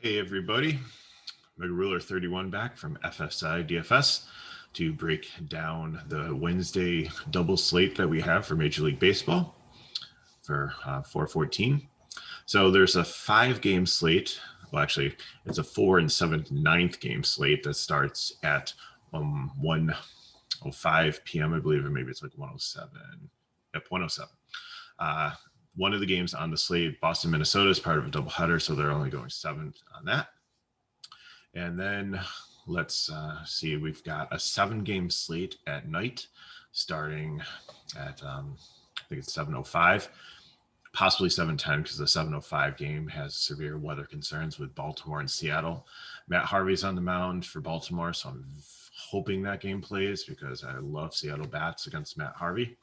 Hey everybody, Mccullers 31 back from FSI DFS to break down the Wednesday double slate that we have for Major League Baseball for 414. So there's a 5 game slate. Well, actually, it's a 4 and 7th, 9th game slate that starts at 1:05 p.m. I believe, or maybe it's like 1:07. Yep, 1:07. Uh, one of the games on the slate, Boston, Minnesota, is part of a doubleheader, so they're only going 7 on that. And then let's see, we've got a 7 game slate at night starting at, I think it's 7:05, possibly 7:10 because the 7:05 game has severe weather concerns with Baltimore and Seattle. Matt Harvey's on the mound for Baltimore, so I'm hoping that game plays because I love Seattle bats against Matt Harvey,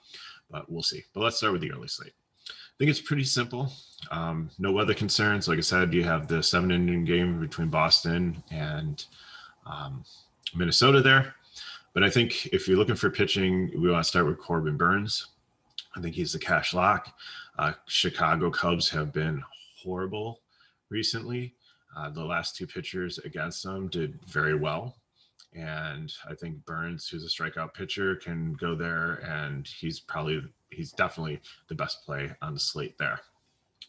but we'll see. But let's start with the early slate. I think it's pretty simple. No weather concerns. Like I said, you have the 7 inning game between Boston and Minnesota there. But I think if you're looking for pitching, we want to start with Corbin Burns. I think he's the cash lock. Chicago Cubs have been horrible recently. The last 2 pitchers against them did very well. And I think Burns, who's a strikeout pitcher, can go there, and he's definitely the best play on the slate there.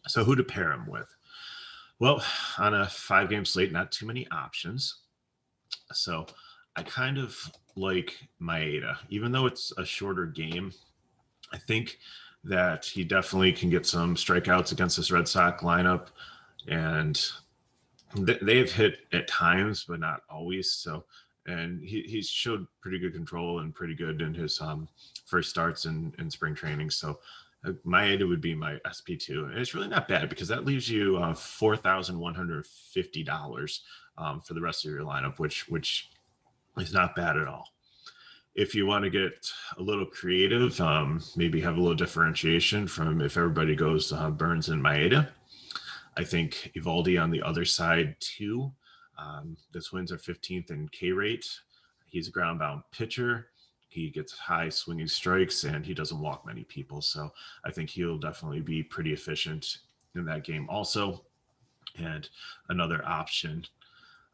So who to pair him with? Well, on a 5 game slate, not too many options. So I kind of like Maeda, even though it's a shorter game. I think that he definitely can get some strikeouts against this Red Sox lineup, and they have hit at times, but not always. So, and he's showed pretty good control and pretty good in his first starts in spring training. So, Maeda would be my SP2, and it's really not bad because that leaves you $4,150 for the rest of your lineup, which is not bad at all. If you want to get a little creative, maybe have a little differentiation from if everybody goes Burns and Maeda, I think Evaldi on the other side too. The Twins are 15th in K rate. He's a ground-bound pitcher. He gets high swinging strikes, and he doesn't walk many people. So I think he'll definitely be pretty efficient in that game also. And another option,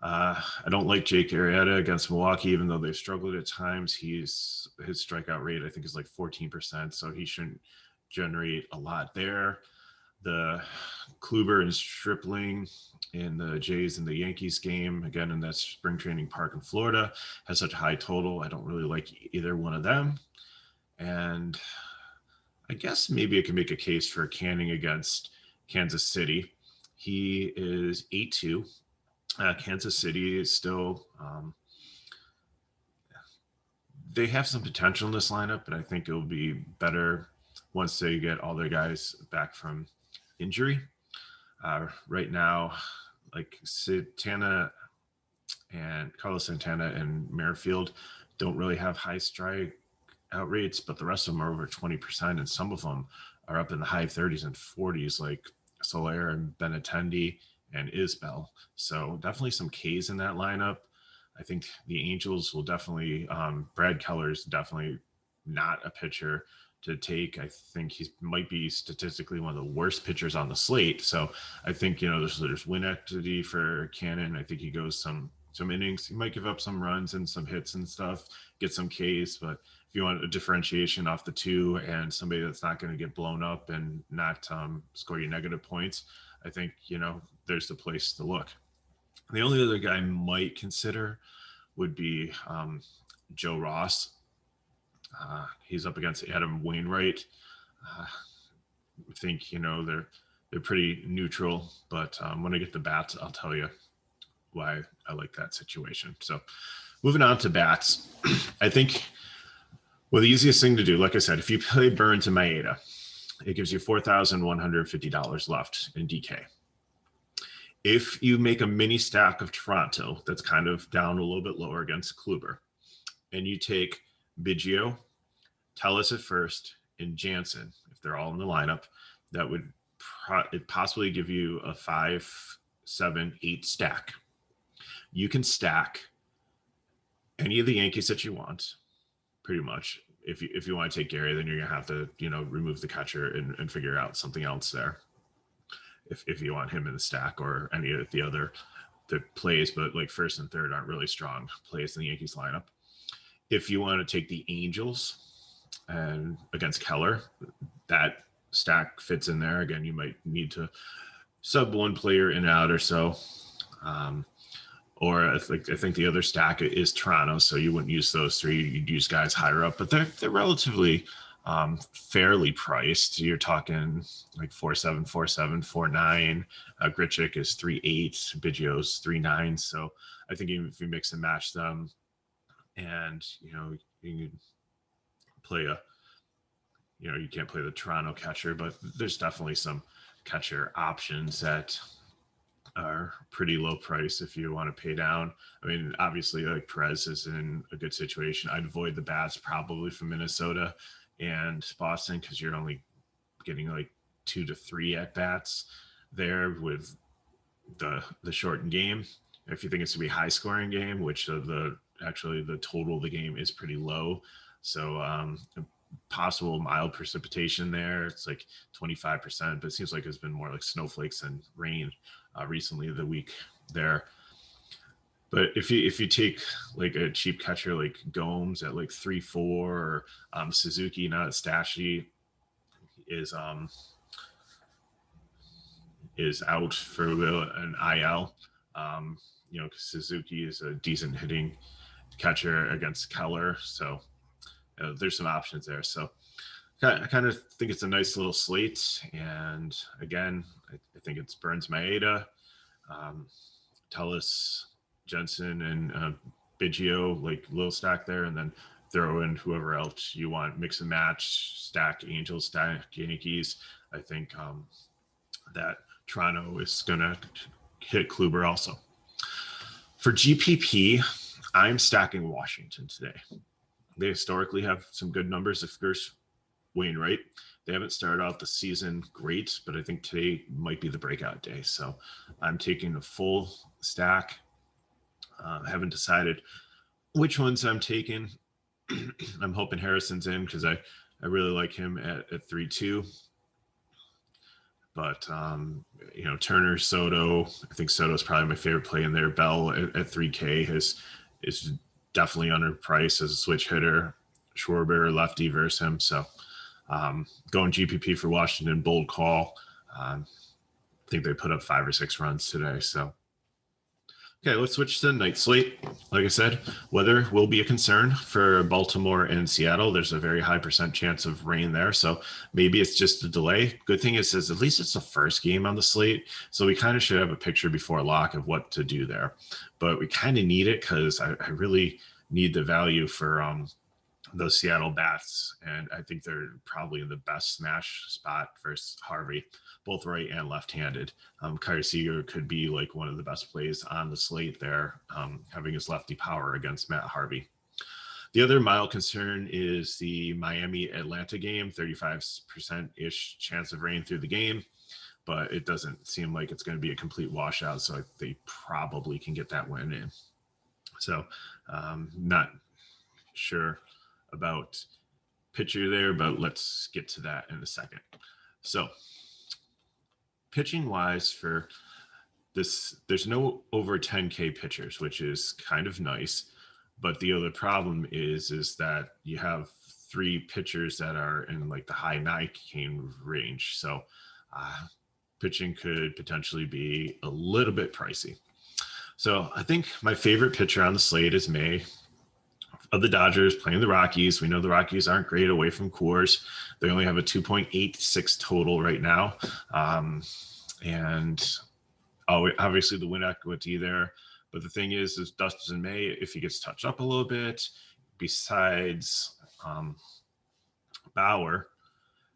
I don't like Jake Arrieta against Milwaukee, even though they've struggled at times. His strikeout rate, I think, is like 14%, so he shouldn't generate a lot there. The Kluber and Stripling in the Jays and the Yankees game, again in that spring training park in Florida, has such a high total. I don't really like either one of them. And I guess maybe I can make a case for Canning against Kansas City. He is 8-2. Kansas City is still, they have some potential in this lineup, but I think it'll be better once they get all their guys back from injury. Right now, like Carlos Santana and Merrifield don't really have high strike out rates, but the rest of them are over 20%, and some of them are up in the high 30s and 40s, like Soler and Benintendi and Isbell. So definitely some Ks in that lineup. I think the Angels will definitely, Brad Keller's definitely not a pitcher to take. I think he might be statistically one of the worst pitchers on the slate. So I think, there's win activity for Cannon. I think he goes some innings. He might give up some runs and some hits and stuff, get some Ks, but if you want a differentiation off the 2 and somebody that's not going to get blown up and not score you negative points, I think, there's the place to look. The only other guy I might consider would be Joe Ross. He's up against Adam Wainwright. I think, they're pretty neutral, but when I get the bats, I'll tell you why I like that situation. So moving on to bats, I think, well, the easiest thing to do, like I said, if you play Burns and Maeda, it gives you $4,150 left in DK. If you make a mini stack of Toronto, that's kind of down a little bit lower against Kluber, and you take Biggio, Tellis at first, and Jansen, if they're all in the lineup, that would possibly give you a 5, 7, 8 stack. You can stack any of the Yankees that you want, pretty much. If you want to take Gary, then you're going to have to, remove the catcher and figure out something else there. If you want him in the stack or any of the other the plays, but like first and third aren't really strong plays in the Yankees lineup. If you want to take the Angels and against Keller, that stack fits in there. Again, you might need to sub one player in and out or so. Or I think the other stack is Toronto, so you wouldn't use those three. You'd use guys higher up, but they're relatively fairly priced. You're talking like 4.7, 4.7, 4.9. Grichuk is 3.8. Biggio's 3.9. So I think even if you mix and match them, and you can play you can't play the Toronto catcher, but there's definitely some catcher options that are pretty low price if you want to pay down. I mean, obviously, like Perez is in a good situation. I'd avoid the bats probably from Minnesota and Boston because you're only getting like 2 to 3 at bats there with the shortened game. If you think it's to be a high scoring game, which the total of the game is pretty low, so possible mild precipitation there. It's like 25%, but it seems like it's been more like snowflakes and rain recently the week there. But if you take like a cheap catcher like Gomes at like 3.4, or Suzuki, not Stashy, is out for an IL. Because Suzuki is a decent hitting catcher against Keller, so there's some options there. So I kind of think it's a nice little slate. And again, I think it's Burns, Maeda, Tellis, Jensen, and Biggio, like little stack there, and then throw in whoever else you want, mix and match, stack Angels, stack Yankees. I think that Toronto is going to hit Kluber also. For GPP, I'm stacking Washington today. They historically have some good numbers. Of course, Wainwright. They haven't started out the season great, but I think today might be the breakout day. So I'm taking a full stack. I haven't decided which ones I'm taking. I'm hoping Harrison's in because I really like him at 3.2. But, Turner, Soto, I think Soto's probably my favorite play in there. Bell at 3K is definitely underpriced as a switch hitter. Schwarber, lefty versus him. So going GPP for Washington, bold call. I think they put up 5 or 6 runs today. So, okay, let's switch to the night slate. Like I said, weather will be a concern for Baltimore and Seattle. There's a very high % chance of rain there. So maybe it's just a delay. Good thing is at least it's the first game on the slate. So we kind of should have a picture before lock of what to do there. But we kind of need it because I really need the value for those Seattle bats. And I think they're probably in the best smash spot versus Harvey, both right and left-handed. Kyer Seager could be like one of the best plays on the slate there, having his lefty power against Matt Harvey. The other mild concern is the Miami-Atlanta game, 35%-ish chance of rain through the game, but it doesn't seem like it's going to be a complete washout, so they probably can get that win in. So not sure about pitcher there, but let's get to that in a second. So pitching wise for this, there's no over 10K pitchers, which is kind of nice. But the other problem is that you have 3 pitchers that are in like the high 9K range. So pitching could potentially be a little bit pricey. So I think my favorite pitcher on the slate is May of the Dodgers, playing the Rockies. We know the Rockies aren't great away from Coors. They only have a 2.86 total right now. And obviously the win equity there. But the thing is Dustin May, if he gets touched up a little bit, besides Bauer,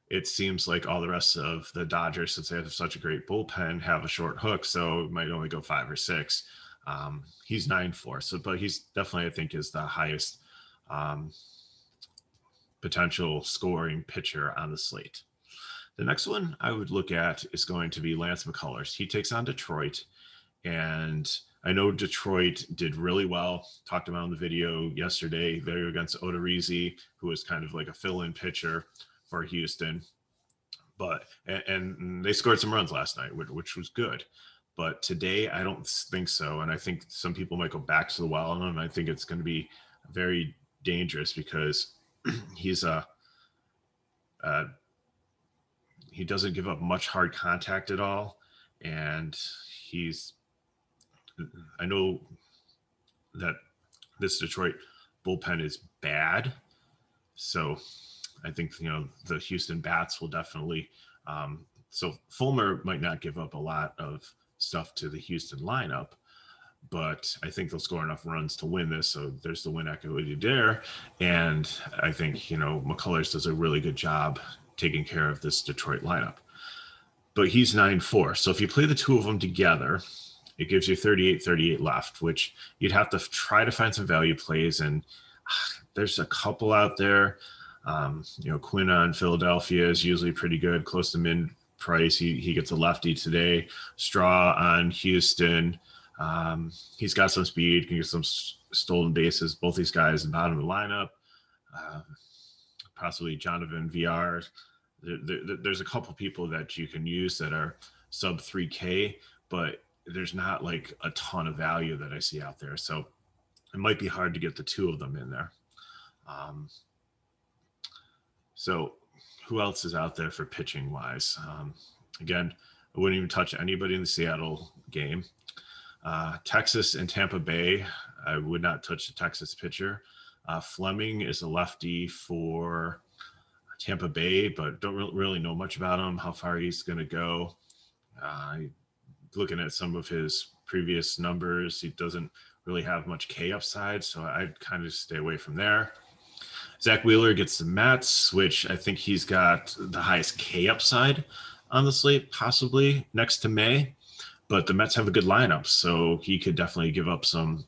it seems like all the rest of the Dodgers, since they have such a great bullpen, have a short hook, so it might only go 5 or 6. He's 9.4, so but he's definitely, I think, is the highest potential scoring pitcher on the slate. The next one I would look at is going to be Lance McCullers. He takes on Detroit, and I know Detroit did really well. Talked about in the video yesterday. They're against Odorizzi, who was kind of like a fill-in pitcher for Houston, but and they scored some runs last night, which was good. But today, I don't think so. And I think some people might go back to the well on him. I think it's going to be very dangerous because he's uh, he doesn't give up much hard contact at all. And I know that this Detroit bullpen is bad. So I think, the Houston bats will definitely, so Fulmer might not give up a lot of stuff to the Houston lineup, but I think they'll score enough runs to win this. So there's the win equity there. And I think, McCullers does a really good job taking care of this Detroit lineup. But he's 9-4. So if you play the two of them together, it gives you 38 left, which you'd have to try to find some value plays. And there's a couple out there. Quinn on Philadelphia is usually pretty good, close to mid price. He gets a lefty today. Straw on Houston. He's got some speed, can get some stolen bases. Both these guys in the bottom of the lineup. Possibly Jonathan VR. There's a couple people that you can use that are sub 3K, but there's not like a ton of value that I see out there. So it might be hard to get the two of them in there. So who else is out there for pitching wise? Again, I wouldn't even touch anybody in the Seattle game. Texas and Tampa Bay, I would not touch the Texas pitcher. Fleming is a lefty for Tampa Bay, but don't really know much about him, how far he's going to go. Looking at some of his previous numbers, he doesn't really have much K upside, so I'd kind of stay away from there. Zach Wheeler gets the Mets, which I think he's got the highest K upside on the slate, possibly next to May. But the Mets have a good lineup, so he could definitely give up some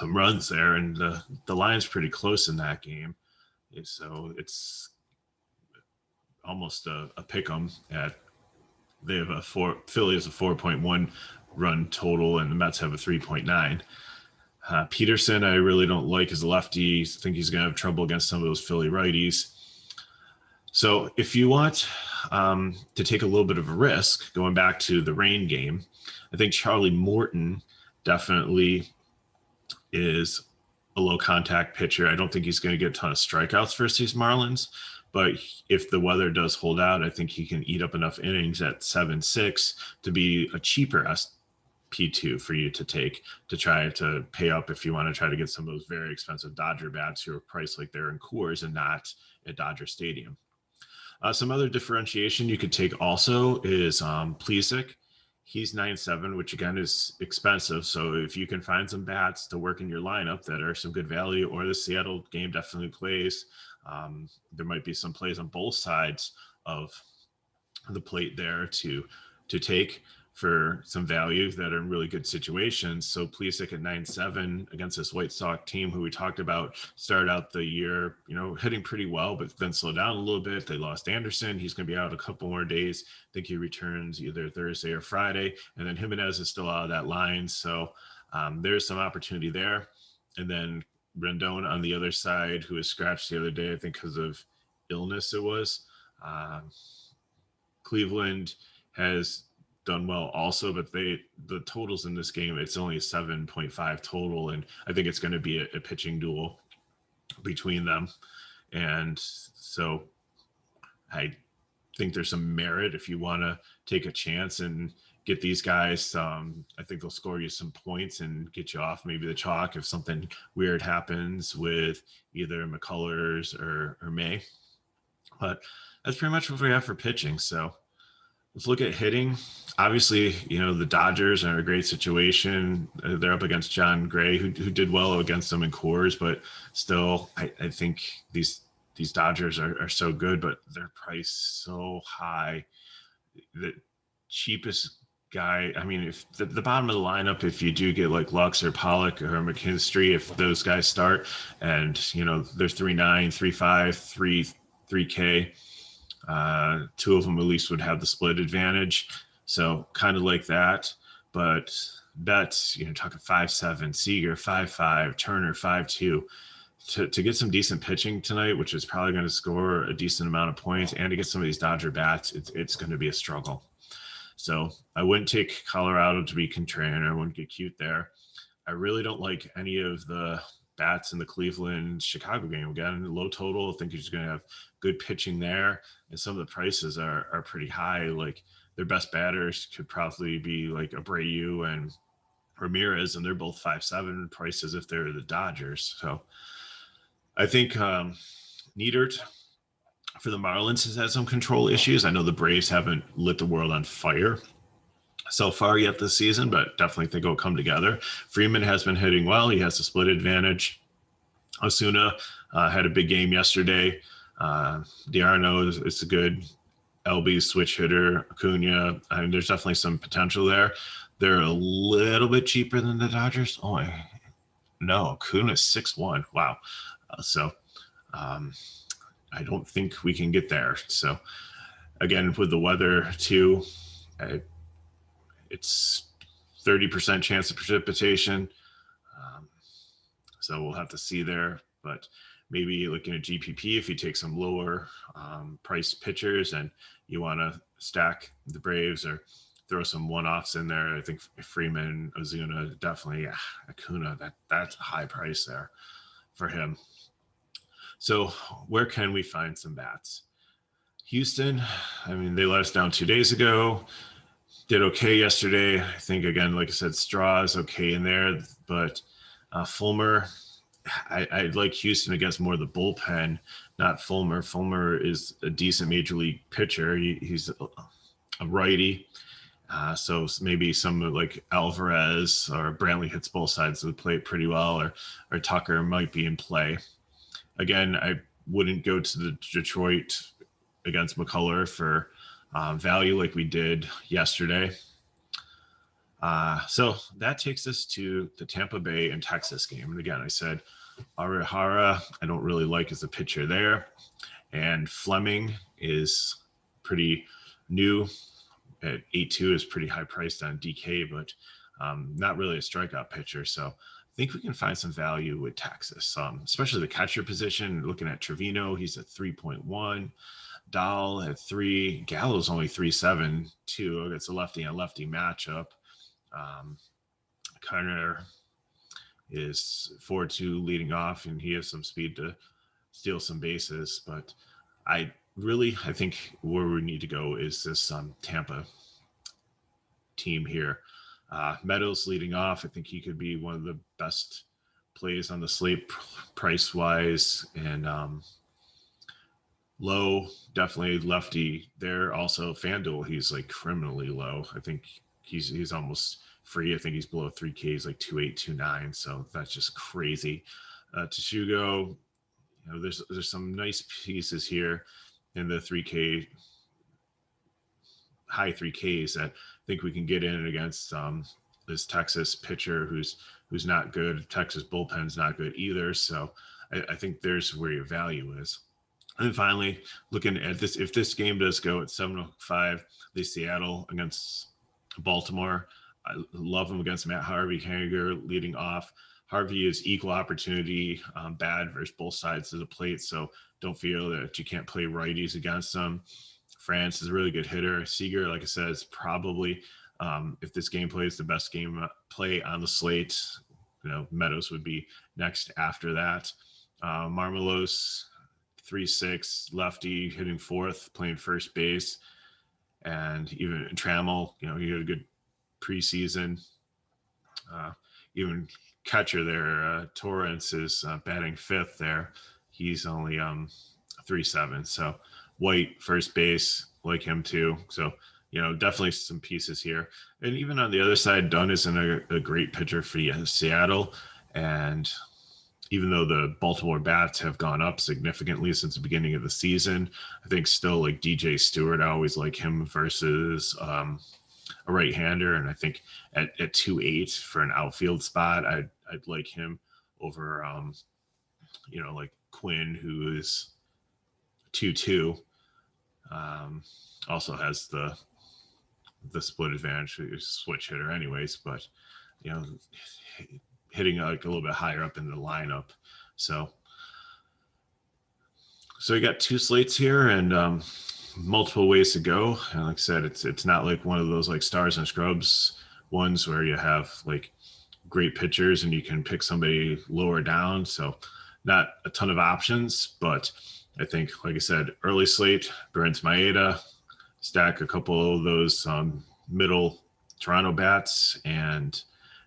runs there. And the line's pretty close in that game, so it's almost a pick 'em at. They have Philly has a 4.1 run total, and the Mets have a 3.9. Peterson, I really don't like as a lefty. I think he's going to have trouble against some of those Philly righties. So if you want to take a little bit of a risk, going back to the rain game, I think Charlie Morton definitely is a low contact pitcher. I don't think he's going to get a ton of strikeouts versus these Marlins, but if the weather does hold out, I think he can eat up enough innings at 7.6 to be a cheaper SP2 for you to take to try to pay up if you want to try to get some of those very expensive Dodger bats who are priced like they're in Coors and not at Dodger Stadium. Some other differentiation you could take also is Plesac. He's 9.7, which again is expensive. So if you can find some bats to work in your lineup that are some good value, or the Seattle game definitely plays, there might be some plays on both sides of the plate there to take for some value that are in really good situations. So Plesac at 9.7 against this White Sox team who we talked about started out the year, hitting pretty well, but then slowed down a little bit. They lost Anderson. He's going to be out a couple more days. I think he returns either Thursday or Friday. And then Jimenez is still out of that line. So there's some opportunity there. And then Rendon on the other side, who was scratched the other day, I think because of illness it was. Cleveland has done well also, but the totals in this game, it's only a 7.5 total, and I think it's going to be a pitching duel between them. And so I think there's some merit if you want to take a chance and get these guys. I think they'll score you some points and get you off maybe the chalk if something weird happens with either McCullers or May. But that's pretty much what we have for pitching. So let's look at hitting. Obviously, the Dodgers are in a great situation. They're up against John Gray, who did well against them in Coors, but still, I think these Dodgers are so good, but they're priced so high. The cheapest guy, if the bottom of the lineup, if you do get like Lux or Pollock or McKinstry, if those guys start and, there's 3.9, 3.5, 3K, two of them at least would have the split advantage. So kind of like that, but bets, talking 5.7, Seager 5.5, Turner 5.2 to get some decent pitching tonight, which is probably going to score a decent amount of points, and to get some of these Dodger bats, it's going to be a struggle. So I wouldn't take Colorado to be contrarian. I wouldn't get cute there. I really don't like any of the bats in the Cleveland Chicago game. Again, low total. I think he's going to have good pitching there, and some of the prices are pretty high. Like their best batters could probably be like Abreu and Ramirez, and they're both 5.7 prices if they're the Dodgers. So I think Neidert for the Marlins has had some control issues. I know the Braves haven't lit the world on fire so far yet this season, but definitely think it'll come together. Freeman has been hitting well. He has a split advantage. Osuna had a big game yesterday. Diarno is a good LB switch hitter. Acuna, I mean, there's definitely some potential there. They're a little bit cheaper than the Dodgers. No, Acuna's 6.1. Wow. I don't think we can get there. So again, with the weather too, it's 30% chance of precipitation. So we'll have to see there, but maybe looking at GPP, if you take some lower price pitchers and you want to stack the Braves or throw some one-offs in there, I think Freeman, Ozuna, definitely, Acuna, that's a high price there for him. So where can we find some bats? Houston, I mean, they let us down 2 days ago. Did okay yesterday. I think, again, like I said, Straw is okay in there, but Fulmer, I like Houston against more of the bullpen, not Fulmer. Fulmer is a decent major league pitcher. He's a righty. So maybe some like Alvarez or Brantley hits both sides of the plate pretty well, or Tucker might be in play. Again, I wouldn't go to the Detroit against McCullers for value like we did yesterday. So that takes us to the Tampa Bay and Texas game. And again, I said Arihara, I don't really like as a pitcher there. And Fleming is pretty new at 8.2 is pretty high priced on DK, but not really a strikeout pitcher. So I think we can find some value with Texas, especially the catcher position. Looking at Trevino, he's at 3.1. Dahl at 3. Gallo's only 3.7 too. It's a lefty and lefty matchup. Kerner is 4.2 leading off, and he has some speed to steal some bases. But I think where we need to go is this Tampa team here. Meadows leading off. I think he could be one of the best plays on the slate price wise, and low, definitely lefty there. Also FanDuel, he's like criminally low. I think he's almost free. I think he's below 3K. He's like 2.8, 2.9. So that's just crazy. Teshugo, there's some nice pieces here in the 3K, high 3Ks that I think we can get in against this Texas pitcher who's not good. Texas bullpen's not good either. So I think there's where your value is. And then finally, looking at this, if this game does go at 7:05, the Seattle against Baltimore, I love him against Matt Harvey. Hager leading off. Harvey is equal opportunity bad versus both sides of the plate, so don't feel that you can't play righties against him. France is a really good hitter. Seager, like I said, is probably, if this game plays, the best game play on the slate. Meadows would be next after that. Marmelos, 3.6, lefty, hitting fourth, playing first base. And even Trammell, he had a good preseason. Even catcher there, Torrance is batting fifth there. He's only 3.7. So White, first base, like him too. So, definitely some pieces here. And even on the other side, Dunn isn't a great pitcher for Seattle. And even though the Baltimore bats have gone up significantly since the beginning of the season, I think still like DJ Stewart, I always like him versus a right-hander. And I think at 2.8 for an outfield spot, I'd like him over, like Quinn, who is 2.2. Also has the split advantage, switch hitter anyways, but, hitting like a little bit higher up in the lineup. So you got two slates here, and multiple ways to go. And like I said, it's not like one of those like stars and scrubs ones where you have like great pitchers and you can pick somebody lower down. So not a ton of options, but I think, like I said, early slate, Burns Maeda, stack a couple of those middle Toronto bats, and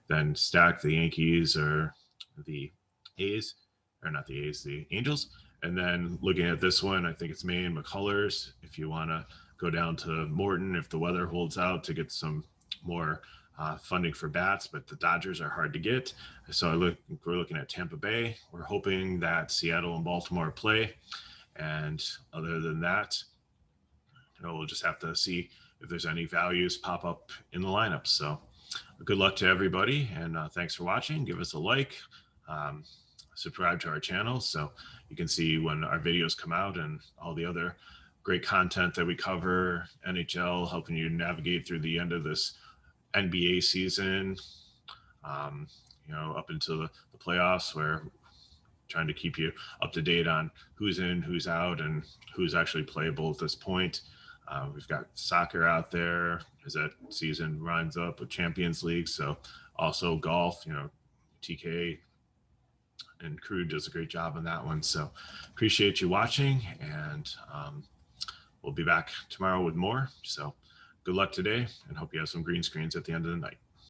then stack the Yankees or the A's, or not the A's, the Angels. And then looking at this one, I think it's May and McCullers. If you want to go down to Morton, if the weather holds out, to get some more funding for bats, but the Dodgers are hard to get. So we're looking at Tampa Bay. We're hoping that Seattle and Baltimore play. And other than that, we'll just have to see if there's any values pop up in the lineup. So good luck to everybody, and thanks for watching. Give us a like, subscribe to our channel so you can see when our videos come out and all the other great content that we cover, NHL, helping you navigate through the end of this NBA season, up into the playoffs, where trying to keep you up to date on who's in, who's out, and who's actually playable at this point. We've got soccer out there as that season runs up with Champions League. So also golf, TK and crew does a great job on that one. So appreciate you watching, and we'll be back tomorrow with more. So good luck today, and hope you have some green screens at the end of the night.